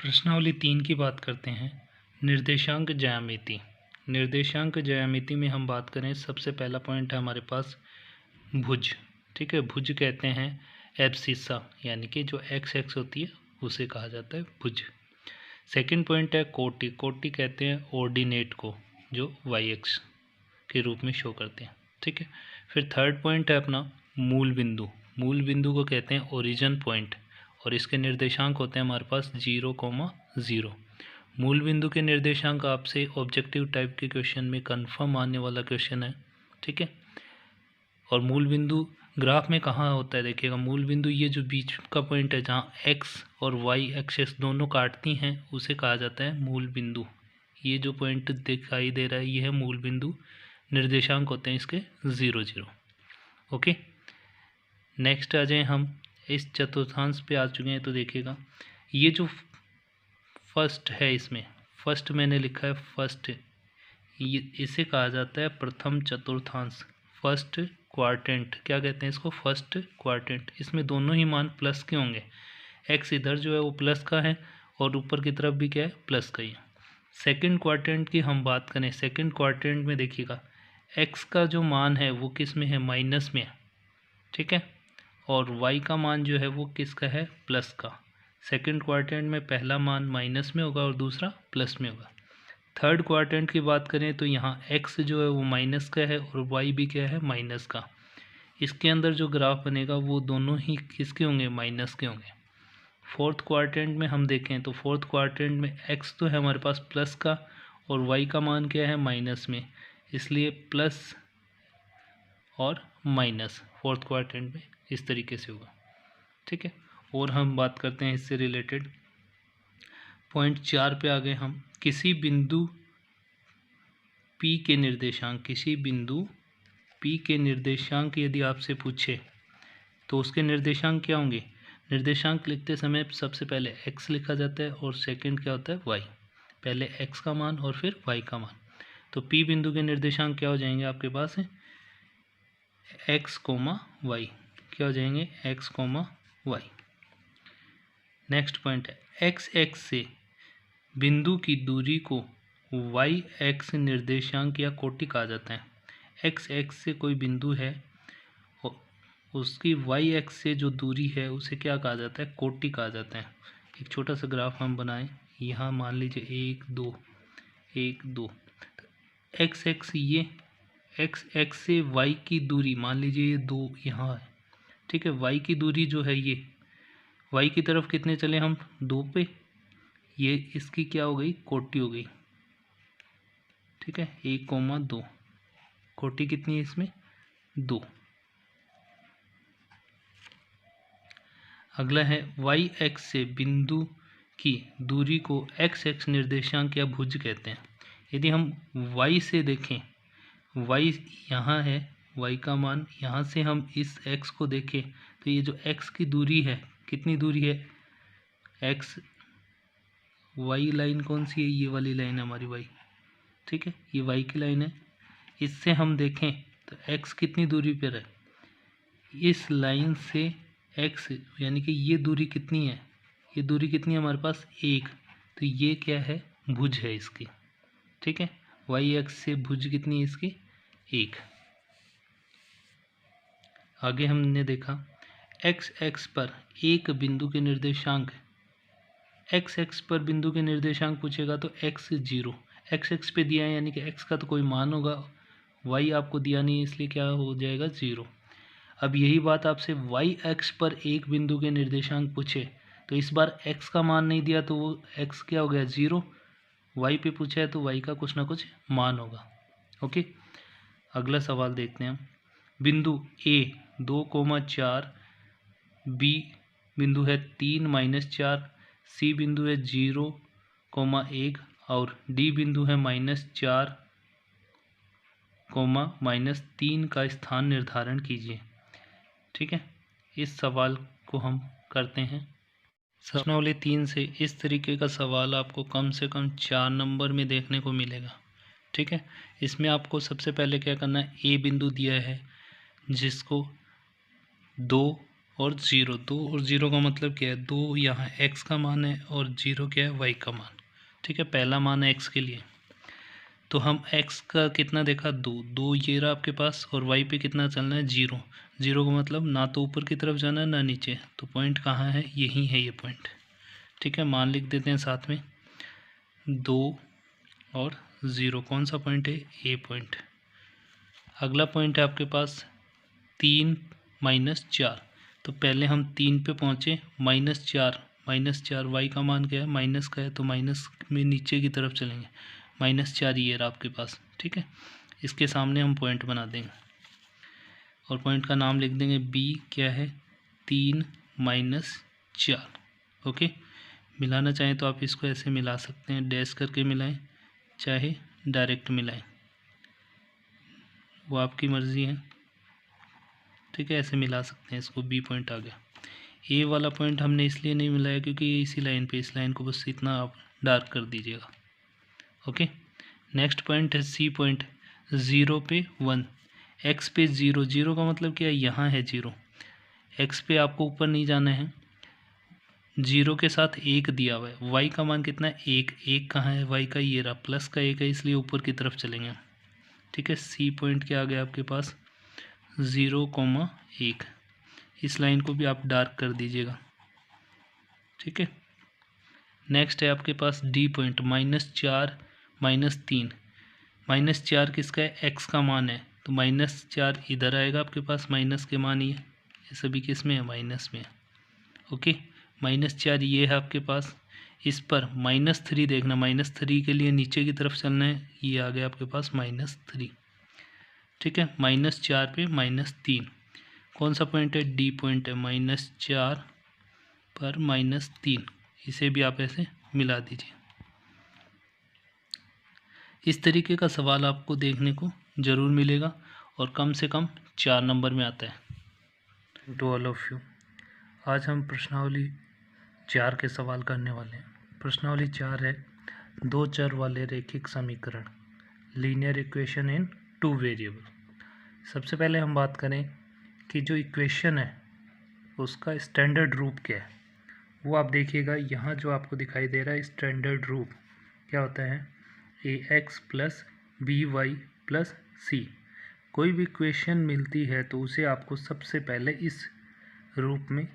प्रश्नावली 3 की बात करते हैं। निर्देशांक ज्यामिति। निर्देशांक ज्यामिति में हम बात करें, सबसे पहला पॉइंट है हमारे पास भुज। ठीक है, भुज कहते हैं एब्सिसा, यानी कि जो एक्स एक्स होती है उसे कहा जाता है भुज। सेकंड पॉइंट है कोटि। कोटि कहते हैं ऑर्डिनेट को, जो वाई एक्स के रूप में शो करते हैं। ठीक है, फिर थर्ड पॉइंट है अपना मूल बिंदु। मूल बिंदु को कहते हैं ओरिजिन पॉइंट, और इसके निर्देशांक होते हैं हमारे पास 0,0। मूल बिंदु के निर्देशांक आपसे ऑब्जेक्टिव टाइप के क्वेश्चन में कंफर्म आने वाला क्वेश्चन है। ठीक है, और मूल बिंदु ग्राफ में कहाँ होता है देखिएगा। मूल बिंदु ये जो बीच का पॉइंट है जहाँ एक्स और वाई एक्सेस दोनों काटती हैं उसे कहा जाता है मूल बिंदु। ये जो पॉइंट दिखाई दे रहा है ये है मूल बिंदु। निर्देशांक होते हैं इसके 0,0। ओके, नेक्स्ट आ जाए हम इस चतुर्थांश पे आ चुके हैं। तो देखिएगा ये जो फर्स्ट है, इसमें फर्स्ट मैंने लिखा है फर्स्ट, ये इसे कहा जाता है प्रथम चतुर्थांश, फर्स्ट क्वाड्रेंट। क्या कहते हैं इसको? First quadrant. इसमें दोनों ही मान प्लस के होंगे। एक्स इधर जो है वो प्लस का है और ऊपर की तरफ भी क्या है, प्लस का ही है। सेकंड क्वाड्रेंट की हम बात करें, सेकंड क्वाड्रेंट में देखिएगा एक्स का जो मान है वो किस में है, माइनस में है। ठीक है, और वाई का मान जो है वो किसका है, प्लस का। सेकंड क्वाड्रेंट में पहला मान माइनस में होगा और दूसरा प्लस में होगा। थर्ड क्वाड्रेंट की बात करें तो यहाँ एक्स जो है वो माइनस का है और वाई भी क्या है, माइनस का। इसके अंदर जो ग्राफ बनेगा वो दोनों ही किसके होंगे, माइनस के होंगे। फोर्थ क्वाड्रेंट में हम देखें तो फोर्थ क्वाड्रेंट में एक्स तो है हमारे पास प्लस का और वाई का मान क्या है, माइनस में, इसलिए प्लस और माइनस फोर्थ क्वाड्रेंट में इस तरीके से होगा। ठीक है, और हम बात करते हैं इससे रिलेटेड पॉइंट 4 पे आ गए हम। किसी बिंदु P के निर्देशांक, किसी बिंदु P के निर्देशांक यदि आपसे पूछे तो उसके निर्देशांक क्या होंगे। निर्देशांक लिखते समय सबसे पहले x लिखा जाता है और सेकंड क्या होता है, y। पहले x का मान और फिर y का मान। तो P बिंदु के निर्देशांक क्या हो जाएंगे आपके पास है, x, y। क्या हो जाएंगे, x, y। नेक्स्ट पॉइंट है x एक्स से बिंदु की दूरी को y एक्स निर्देशांक या कोटि कहा जाता है। x एक्स से कोई बिंदु है, उसकी y एक्स से जो दूरी है उसे क्या कहा जाता है, कोटि कहा जाता है। एक छोटा सा ग्राफ हम बनाएं, यहाँ मान लीजिए 1 2 1 2। x एक्स, ये x एक्स से y की दूरी मान लीजिए ये 2 यहाँ है। ठीक है, y की दूरी जो है ये y की तरफ कितने चले हम, 2 पे, ये इसकी क्या हो गई, कोटि हो गई। ठीक है, 1,2। कोटि कितनी है इसमें, 2। अगला है y एक्स से बिंदु की दूरी को x एक्स निर्देशांक या भुज कहते हैं। यदि हम y से देखें, y यहाँ है, y का मान, यहाँ से हम इस x को देखें तो ये जो x की दूरी है, कितनी दूरी है, x, y लाइन कौन सी है, ये वाली लाइन है हमारी y। ठीक है, ये y की लाइन है। इससे हम देखें तो x कितनी दूरी पर है, इस लाइन से x, यानी कि ये दूरी कितनी है, ये दूरी कितनी है हमारे पास, 1। तो ये क्या है, भुज है इसकी। ठीक है, y एक्स से भुज कितनी है इसकी, 1। आगे हमने देखा x एक्स पर एक बिंदु के निर्देशांक, x एक्स पर बिंदु के निर्देशांक पूछेगा तो x 0, x एक्स पे दिया है यानी कि x का तो कोई मान होगा, y आपको दिया नहीं है इसलिए क्या हो जाएगा, 0। अब यही बात आपसे y एक्स पर एक बिंदु के निर्देशांक पूछे तो इस बार x का मान नहीं दिया तो वो x क्या हो गया, 0। y पे पूछा है तो y का कुछ ना कुछ मान होगा। ओके, अगला सवाल देखते हैं। बिंदु A 2,4, B बिंदु है 3-4, C बिंदु है 0,1 और D बिंदु है -4, -3 का स्थान निर्धारण कीजिए। ठीक है, इस सवाल को हम करते हैं। प्रश्नावली 3 से इस तरीके का सवाल आपको कम से कम 4 नंबर में देखने को मिलेगा। ठीक है, इसमें आपको सबसे पहले क्या करना है, ए बिंदु दिया है जिसको 2 और 0, 2 और 0 का मतलब क्या है, 2 यहाँ x का मान है और 0 क्या है, y का मान। ठीक है, पहला मान है x के लिए, तो हम x का कितना देखा, 2, 2 ये रहा आपके पास, और y पे कितना चलना है, 0, 0 का मतलब ना तो ऊपर की तरफ जाना है ना नीचे, तो पॉइंट कहाँ है, यही है ये पॉइंट। ठीक है, मान लिख देते हैं साथ में, 2 और 0 कौन सा पॉइंट है, ए पॉइंट। अगला पॉइंट है आपके पास 3 -4, तो पहले हम 3 पे पहुँचे, -4 वाई का मान क्या है, माइनस का है, तो माइनस में नीचे की तरफ चलेंगे, -4 ये रहा आपके पास। ठीक है, इसके सामने हम पॉइंट बना देंगे और पॉइंट का नाम लिख देंगे बी, क्या है, 3 -4। ओके, मिलाना चाहें तो आप इसको ऐसे मिला सकते हैं, डैश करके मिलाएं, चाहे डायरेक्ट मिलाएं, वो आपकी मर्ज़ी है। ठीक है, ऐसे मिला सकते हैं इसको, बी पॉइंट आ गया। ए वाला पॉइंट हमने इसलिए नहीं मिलाया क्योंकि ये इसी लाइन पे, इस लाइन को बस इतना आप डार्क कर दीजिएगा। ओके, नेक्स्ट पॉइंट है सी पॉइंट, 0 पे 1, एक्स पे 0, 0 का मतलब क्या है, यहाँ है 0, एक्स पे आपको ऊपर नहीं जाना है, 0 के साथ 1 दिया हुआ है, वाई का मान कितना है, 1, 1 कहाँ है, वाई का ये रहा, प्लस का 1 है, इसलिए ऊपर की तरफ चलेंगे। ठीक है, सी पॉइंट क्या आ गया आपके पास, 0,1, इस लाइन को भी आप डार्क कर दीजिएगा। ठीक है, नेक्स्ट है आपके पास डी पॉइंट, -4 -3, -4 किसका है, एक्स का मान है, तो -4 इधर आएगा आपके पास, माइनस के मान ये सभी किस में है, माइनस में है। ओके, -4 ये है आपके पास, इस पर -3 देखना, -3 के लिए नीचे की तरफ चलना है, ये आ गया आपके पास -3। ठीक है, -4 पे -3 कौन सा पॉइंट है, डी पॉइंट है, -4 पर -3, इसे भी आप ऐसे मिला दीजिए। इस तरीके का सवाल आपको देखने को ज़रूर मिलेगा और कम से कम 4 नंबर में आता है। टू ऑल ऑफ यू, आज हम प्रश्नावली 4 के सवाल करने वाले हैं। प्रश्नावली 4 है, 2 चर वाले रैखिक समीकरण, लीनियर इक्वेशन इन 2 वेरिएबल। सबसे पहले हम बात करें कि जो इक्वेशन है उसका स्टैंडर्ड रूप क्या है, वो आप देखिएगा, यहाँ जो आपको दिखाई दे रहा है स्टैंडर्ड रूप क्या होता है, ax plus b y plus c. कोई भी इक्वेशन मिलती है तो उसे आपको सबसे पहले इस रूप में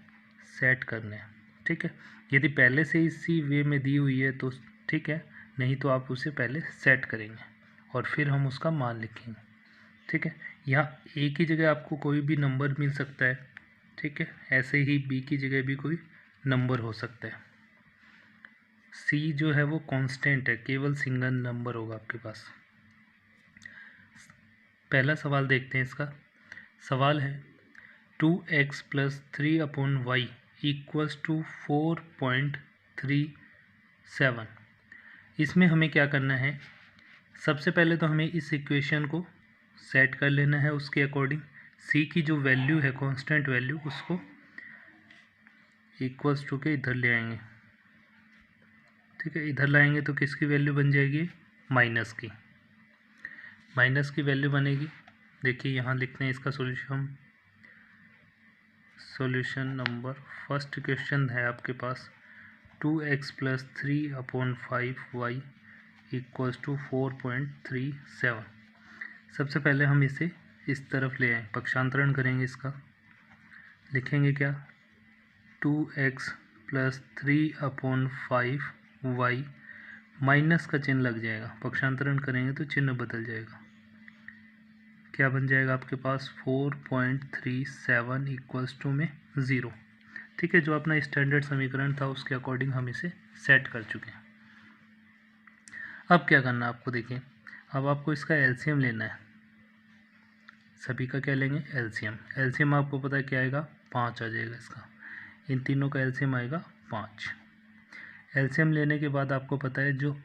सेट करना है। ठीक है, यदि पहले से इसी वे में दी हुई है तो ठीक है, नहीं तो आप उसे पहले सेट करेंगे और फिर हम उसका मान लिखेंगे। ठीक है, यहाँ ए की जगह आपको कोई भी नंबर मिल सकता है। ठीक है, ऐसे ही बी की जगह भी कोई नंबर हो सकता है। सी जो है वो कांस्टेंट है, केवल सिंगल नंबर होगा आपके पास। पहला सवाल देखते हैं, इसका सवाल है 2x plus 3/y equals to 4.37। इसमें हमें क्या करना है, सबसे पहले तो हमें इस इक्वेशन को सेट कर लेना है, उसके अकॉर्डिंग सी की जो वैल्यू है कांस्टेंट वैल्यू, उसको इक्वल्स टू के इधर ले आएंगे। ठीक है, इधर लाएंगे तो किसकी वैल्यू बन जाएगी, माइनस की, माइनस की वैल्यू बनेगी। देखिए यहाँ लिखते हैं इसका solution, solution number first question है आपके पास 2x plus 3/5y equals to 4.37। सबसे पहले हम इसे इस तरफ ले आए, पक्षांतरण करेंगे, इसका लिखेंगे क्या, 2x प्लस 3/5y, माइनस का चिन्ह लग जाएगा, पक्षांतरण करेंगे तो चिन्ह बदल जाएगा, क्या बन जाएगा आपके पास 4.37 इक्वल्स टू में 0। ठीक है, जो अपना स्टैंडर्ड समीकरण था उसके अकॉर्डिंग हम इसे सेट कर चुके हैं। अब क्या करना है आपको, देखिए अब आपको इसका एलसीएम लेना है, सभी का क्या लेंगे, एलसीएम। एलसीएम आपको पता है क्या आएगा, 5 आ जाएगा इसका, इन तीनों का एलसीएम आएगा 5। एलसीएम लेने के बाद आपको पता है जो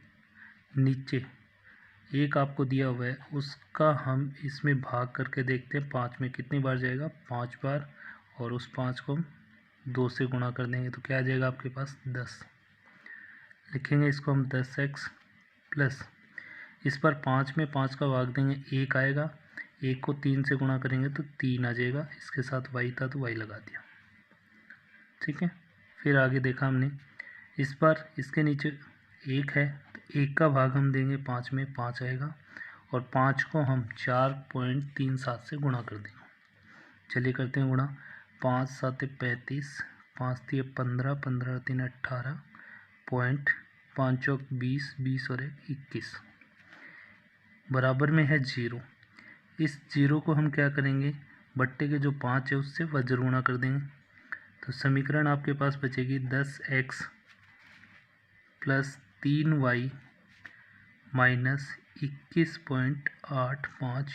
नीचे एक आपको दिया हुआ है उसका हम इसमें भाग करके देखते हैं, 5 में कितनी बार जाएगा, 5 बार, और उस 5 को हम 2 से गुणा कर देंगे तो क्या आ जाएगा आपके पास 10। लिखेंगे इसको हम 10x प्लस, इस पर 5 में 5 का भाग देंगे, 1 आएगा, 1 को 3 से गुणा करेंगे तो 3 आ जाएगा, इसके साथ y था तो y लगा दिया। ठीक है। फिर आगे देखा हमने, इस बार इसके नीचे 1 है तो 1 का भाग हम देंगे 5 में, 5 आएगा और 5 को हम 4.37 से गुणा कर देंगे। चलिए करते हैं गुणा। 5 7 35, 5 3 15, 15 3 18, पॉइंट 5 चौक 20, 20 और 1 21, बराबर में है 0। इस 0 को हम क्या करेंगे, बट्टे के जो 5 है उससे वज्र गुणा कर देंगे। तो समीकरण आपके पास बचेगी 10x प्लस 3y माइनस 21.85।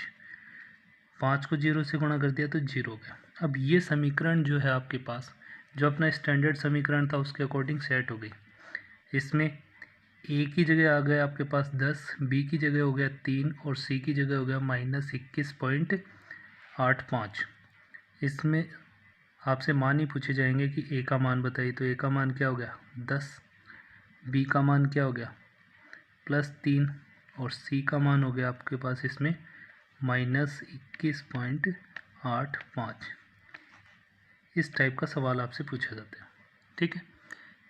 5 को 0 से गुणा कर दिया तो 0 गया। अब ये समीकरण जो है आपके पास, जो अपना स्टैंडर्ड समीकरण था उसके अकॉर्डिंग सेट हो गई। इसमें ए की जगह आ गया आपके पास 10, बी की जगह हो गया 3 और सी की जगह हो गया माइनस 21.85। इसमें आपसे मान ही पूछे जाएंगे कि ए का मान बताइए, तो ए का मान क्या हो गया 10, बी का मान क्या हो गया प्लस 3 और सी का मान हो गया आपके पास इसमें माइनस 21.85। इस टाइप का सवाल आपसे पूछा जाता है, ठीक है।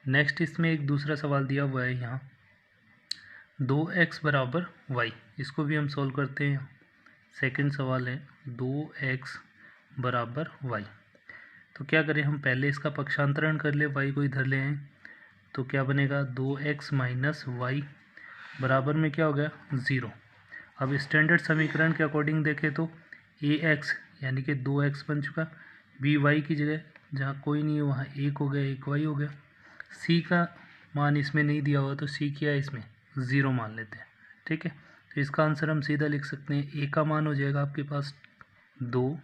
नेक्स्ट इसमें एक दूसरा सवाल दिया हुआ है यहाँ 2x बराबर y, इसको भी हम सॉल्व करते हैं। सेकंड सवाल है 2x बराबर y। तो क्या करें, हम पहले इसका पक्षांतरण कर ले, y को इधर ले आए तो क्या बनेगा 2x माइनस वाई बराबर में क्या हो गया 0। अब स्टैंडर्ड समीकरण के अकॉर्डिंग देखें तो ax यानी कि 2x बन चुका, by की जगह जहाँ कोई नहीं है वहाँ 1 हो गया, 1y हो गया। c का मान इसमें नहीं दिया हुआ तो c क्या है इसमें 0 मान लेते हैं, ठीक है। तो इसका आंसर हम सीधा लिख सकते हैं, a का मान हो जाएगा आपके पास 2,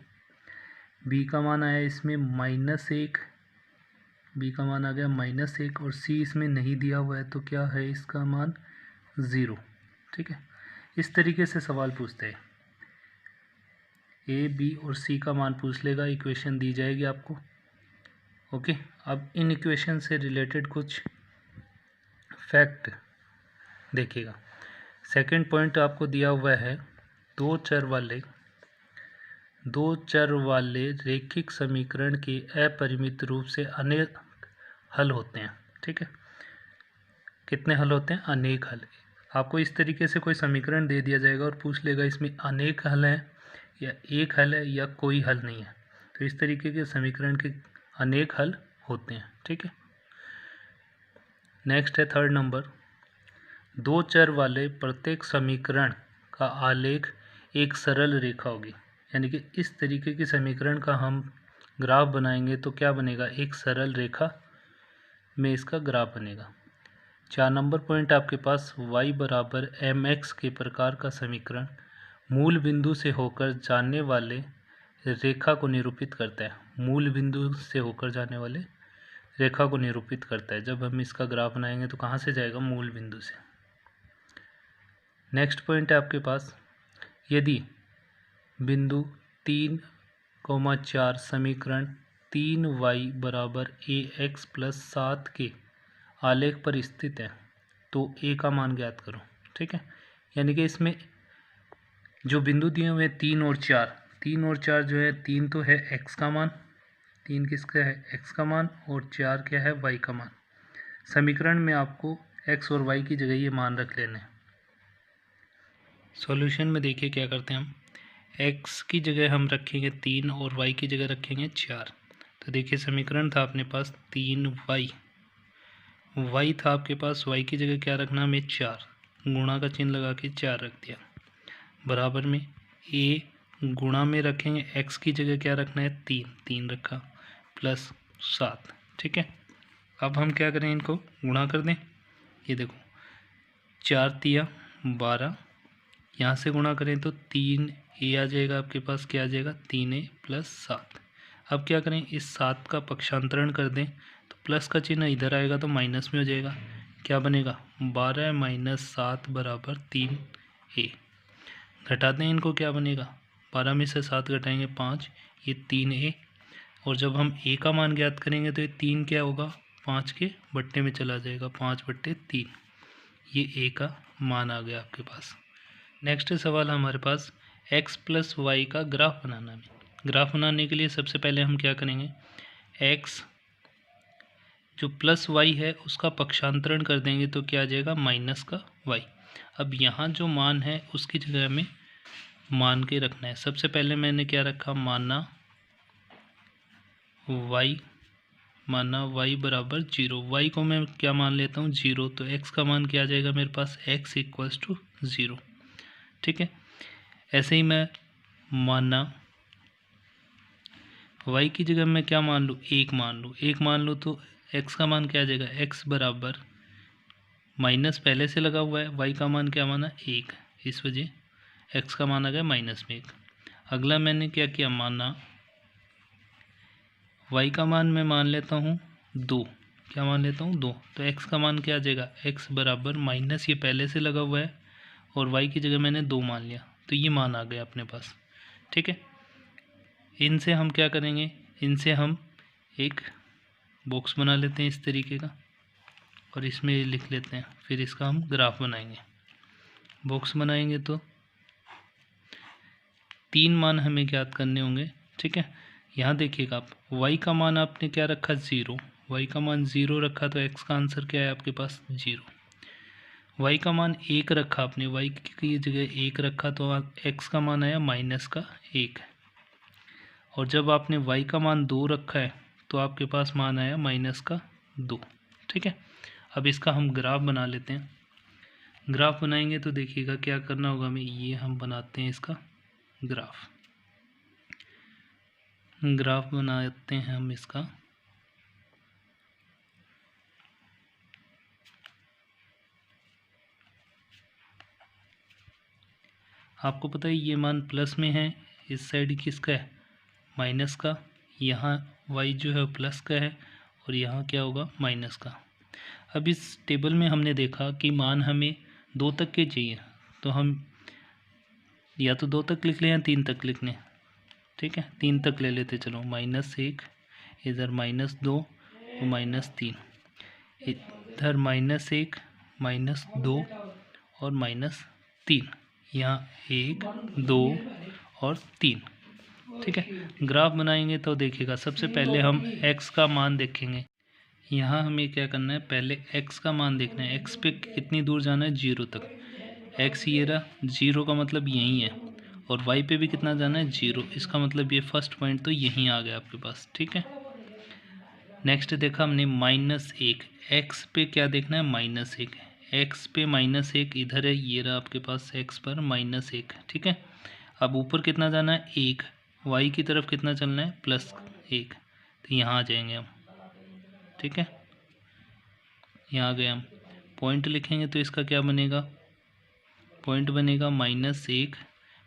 b का मान आया इसमें -1, b का मान आ गया -1 और c इसमें नहीं दिया हुआ है तो क्या है इसका मान 0, ठीक है। इस तरीके से सवाल पूछते हैं, a b और c का मान पूछ लेगा, इक्वेशन दी जाएगी आपको, ओके। अब इन इक्वेशन से रिलेटेड कुछ फैक्ट देखिएगा। सेकंड पॉइंट आपको दिया हुआ है दो चर वाले रैखिक समीकरण के अपरिमित रूप से अनेक हल होते हैं, ठीक है। कितने हल होते हैं, अनेक हल। आपको इस तरीके से कोई समीकरण दे दिया जाएगा और पूछ लेगा इसमें अनेक हल हैं या एक हल है या कोई हल नहीं है, तो इस तरीके के समीकरण के अनेक हल होते हैं, ठीक है। नेक्स्ट है थर्ड नंबर, दो चर वाले प्रत्येक समीकरण का आलेख एक सरल रेखा होगी, यानी कि इस तरीके के समीकरण का हम ग्राफ बनाएंगे तो क्या बनेगा, एक सरल रेखा में इसका ग्राफ बनेगा। 4 नंबर पॉइंट आपके पास y बराबर mx के प्रकार का समीकरण मूल बिंदु से होकर जाने वाले रेखा को निरूपित करता है। मूल बिंदु से होकर जाने वाले रेखा को निरूपित करता है। जब हम इसका ग्राफ बनाएंगे तो कहाँ से जाएगा, मूल बिंदु से। नेक्स्ट पॉइंट है आपके पास, यदि बिंदु 3,4 समीकरण 3y बराबर ax प्लस 7 के आलेख पर स्थित है तो a का मान ज्ञात करो, ठीक है। यानी कि इसमें जो बिंदु दिए हुए 3 और 4 जो है, 3 तो है x का मान, 3 किसका है x का मान, और 4 क्या है y का मान। समीकरण में आपको x और y की जगह ये मान रख लेने। सॉल्यूशन में देखिए क्या करते हैं हम, x की जगह हम रखेंगे 3 और y की जगह रखेंगे 4। तो देखिए समीकरण था अपने पास 3y, y था आपके पास, y की जगह क्या रखना हमें 4, गुणा का चिन्ह लगा के 4 रख दिया, बराबर में a गुणा में रखेंगे x की जगह क्या रखना है 3 रखा, प्लस 7, ठीक है। अब हम क्या करें, इनको गुणा कर दें। ये देखो 4 तिया 12, यहाँ से गुणा करें तो 3a आ जाएगा आपके पास, क्या आ जाएगा 3a प्लस 7। अब क्या करें, इस 7 का पक्षांतरण कर दें तो प्लस का चिन्ह इधर आएगा तो माइनस में हो जाएगा, क्या बनेगा 12 माइनस 7 बराबर 3a। घटा दें इनको, क्या बनेगा 12 में से 7 घटाएंगे 5, ये 3a। और जब हम a का मान ज्ञात करेंगे तो ये 3 क्या होगा 5 के बट्टे में चला जाएगा, 5/3, ये a का मान आ गया आपके पास। नेक्स्ट सवाल हमारे पास x प्लस वाई का ग्राफ बनाना है। ग्राफ बनाने के लिए सबसे पहले हम क्या करेंगे, x जो प्लस वाई है उसका पक्षांतरण कर देंगे तो क्या आ जाएगा, माइनस का वाई। अब यहाँ जो मान है उसकी जगह हमें मान के रखना है। सबसे पहले मैंने क्या रखा, माना y बराबर 0। y को मैं क्या मान लेता हूँ, 0। तो x का मान क्या आ जाएगा मेरे पास, x इक्वल्स टू 0। ठीक है, ऐसे ही मैं माना y की जगह मैं क्या मान लूँ, 1 मान लूँ तो x का मान क्या आ जाएगा, x बराबर माइनस पहले से लगा हुआ है, y का मान क्या माना, 1, इस वजह x का मान आ गया माइनस में 1। अगला मैंने क्या किया, माना y का मान मैं मान लेता हूँ 2, क्या मान लेता हूँ 2। तो x का मान क्या आ जाएगा, x बराबर माइनस ये पहले से लगा हुआ है और y की जगह मैंने 2 मान लिया, तो ये मान आ गया अपने पास। ठीक है, इनसे हम क्या करेंगे, इनसे हम एक बॉक्स बना लेते हैं इस तरीके का और इसमें लिख लेते हैं, फिर इसका हम ग्राफ बनाएंगे। बॉक्स बनाएंगे तो 3 मान हमें ज्ञात करने होंगे। ठीक है, यहाँ देखिएगा आप, y का मान आपने क्या रखा, 0। y का मान 0 रखा तो x का आंसर क्या है आपके पास, 0। y का मान 1 रखा आपने, y की जगह 1 रखा तो x का मान आया माइनस का 1। और जब आपने y का मान 2 रखा है तो आपके पास मान आया माइनस का 2। ठीक है, अब इसका हम ग्राफ बना लेते हैं। ग्राफ बनाएंगे तो देखिएगा क्या करना होगा हमें, ये हम बनाते हैं इसका ग्राफ बनाते हैं हम इसका। आपको पता है ये मान प्लस में है, इस साइड किसका है, माइनस का। यहाँ y जो है प्लस का है और यहाँ क्या होगा, माइनस का। अब इस टेबल में हमने देखा कि मान हमें 2 तक के चाहिए, तो हम या तो 2 तक लिख लें या 3 तक लिख लें। ठीक है, 3 तक ले लेते चलो, -1 इधर -2 और -3, इधर -1 -2 और -3, यहाँ 1 2 और 3। ठीक है, ग्राफ बनाएंगे तो देखिएगा सबसे पहले हम x का मान देखेंगे। यहाँ हमें क्या करना है, पहले x का मान देखना है। x पे कितनी दूर जाना है, 0 तक। x ये रहा, 0 का मतलब यहीं है, और y पे भी कितना जाना है, 0। इसका मतलब ये फर्स्ट पॉइंट तो यहीं आ गया आपके पास। ठीक है, नेक्स्ट देखा हमने -1, x पे क्या देखना है, -1, x पे -1 इधर है, ये रहा आपके पास x पर -1। ठीक है, अब ऊपर कितना जाना है, 1, y की तरफ कितना चलना है, +1, तो यहाँ आ जाएंगे हम। ठीक है, यहाँ आ गए हम, पॉइंट लिखेंगे तो इसका क्या बनेगा, पॉइंट बनेगा -1,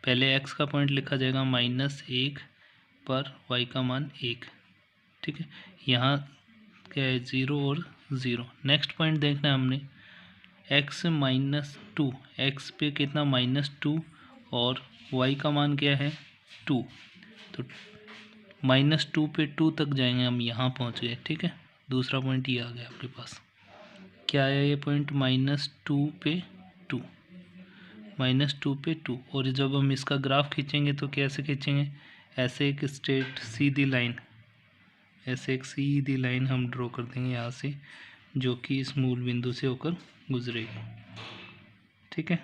पहले x का पॉइंट लिखा जाएगा -1 पर y का मान 1। ठीक है, यहाँ क्या है, 0 और 0। नेक्स्ट पॉइंट देखना है हमने, x -2, x पे कितना, -2 और y का मान क्या है, 2, तो -2 पे 2 तक जाएंगे हम, यहाँ पहुँच गए। ठीक है, दूसरा पॉइंट ये आ गया आपके पास, क्या आया ये पॉइंट, -2 पे 2, -2 पे 2। और जब हम इसका ग्राफ खींचेंगे तो कैसे खींचेंगे, ऐसे एक स्ट्रेट सीधी लाइन, ऐसे एक सीधी लाइन हम ड्रॉ कर देंगे यहाँ से, जो कि इस मूल बिंदु से होकर गुजरेगी। ठीक है,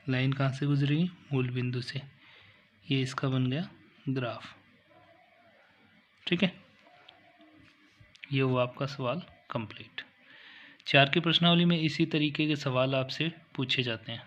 लाइन कहाँ से गुजरेगी, मूल बिंदु से। ये इसका बन गया ग्राफ। ठीक है, ये हुआ आपका सवाल कंप्लीट। 4 की प्रश्नावली में इसी तरीके के सवाल आपसे पूछे जाते हैं।